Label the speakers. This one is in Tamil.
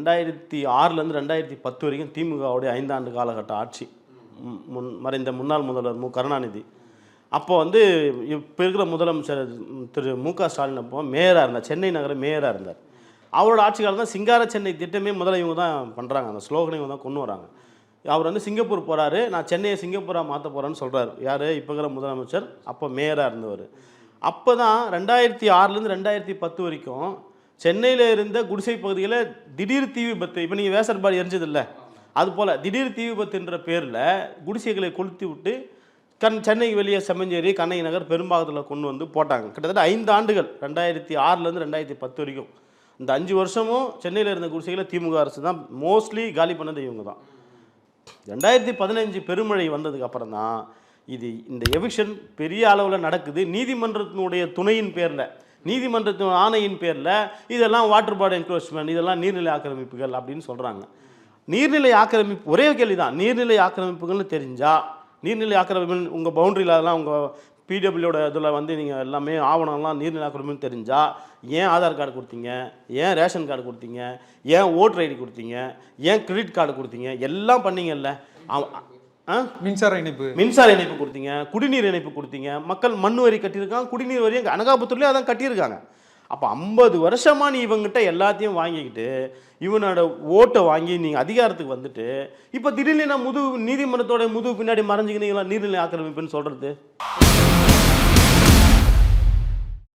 Speaker 1: 2006லேருந்து 2010 வரைக்கும் திமுகவுடைய 5 ஆண்டு காலகட்ட ஆட்சி. மறைந்த முன்னாள் முதல்வர் கருணாநிதி அப்போ வந்து இப்போ இருக்கிற முதலமைச்சர் திரு மு.க. ஸ்டாலின் அப்போ மேயராக இருந்தார், சென்னை நகர மேயராக இருந்தார். அவரோட ஆட்சி காலம் தான் சிங்கார சென்னை திட்டமே முதல்ல இவங்க தான் பண்ணுறாங்க, அந்த ஸ்லோகனை இவங்க தான் கொண்டு வராங்க. அவர் வந்து சிங்கப்பூர் போகிறாரு, நான் சென்னையை சிங்கப்பூராக மாற்ற போகிறேன்னு சொல்கிறார். யார்? இப்போ இருக்கிற முதலமைச்சர், அப்போ மேயராக இருந்தவர். அப்போ தான் 2006லேருந்து 2010 வரைக்கும் சென்னையில் இருந்த குடிசை பகுதியில் திடீர் தீ விபத்து, இப்போ நீங்கள் வேசர்பாடி எரிஞ்சதில்லை, அதுபோல் திடீர் தீ விபத்துன்ற பேரில் குடிசைகளை கொளுத்தி விட்டு சென்னைக்கு வெளியே செம்மஞ்சேரி, கண்ணகி நகர், பெரும்பாகத்தில் கொண்டு வந்து போட்டாங்க. கிட்டத்தட்ட 5 ஆண்டுகள் 2006லேருந்து 2010 வரைக்கும். இந்த 5 வருஷமும் சென்னையில் இருந்த குடிசைகளை திமுக அரசு தான் மோஸ்ட்லி காலி பண்ணது இவங்க தான். 2015 பெருமழை வந்ததுக்கு அப்புறம் தான் இந்த எவிக்ஷன் பெரிய அளவில் நடக்குது. நீதிமன்றத்தினுடைய துணையின் பேரில், நீதிமன்றத்தின் ஆணையின் பேரில் இதெல்லாம் வாட்டர் பாடி என்க்ரோச்மெண்ட், இதெல்லாம் நீர்நிலை ஆக்கிரமிப்புகள் அப்படின்னு சொல்கிறாங்க. நீர்நிலை ஆக்கிரமிப்பு ஒரே கேள்வி தான், நீர்நிலை ஆக்கிரமிப்புகள்னு தெரிஞ்சால், நீர்நிலை ஆக்கிரமிப்பு உங்கள் பவுண்டரியில் அதெல்லாம் உங்கள் பிடபிள்யூட இதில் வந்து நீங்கள் எல்லாமே ஆவணம்லாம் நீர்நிலை ஆக்கிரமிப்புன்னு தெரிஞ்சால் ஏன் ஆதார் கார்டு கொடுத்தீங்க, ஏன் ரேஷன் கார்டு கொடுத்தீங்க, ஏன் ஓட்டர் ஐடி கொடுத்தீங்க, ஏன் கிரெடிட் கார்டு கொடுத்தீங்க, எல்லாம் பண்ணீங்கல்ல. மின்சார இணைப்பு கொடுத்தீங்க, குடிநீர் இணைப்பு கொடுத்தீங்க, மக்கள் மண் வரி கட்டியிருக்காங்க, குடிநீர் வரி அனகாபுத்தூர்லேயே அதான் கட்டியிருக்காங்க. அப்போ 50 வருஷமாக நீ இவங்ககிட்ட எல்லாத்தையும் வாங்கிக்கிட்டு இவனோட ஓட்டை வாங்கி நீங்கள் அதிகாரத்துக்கு வந்துட்டு இப்போ திடீர்னு நான் நீதிமன்றத்தோட முதுகு பின்னாடி மறைஞ்சிக்கினீங்களா நீர்நிலை ஆக்கிரமிப்புன்னு சொல்கிறது.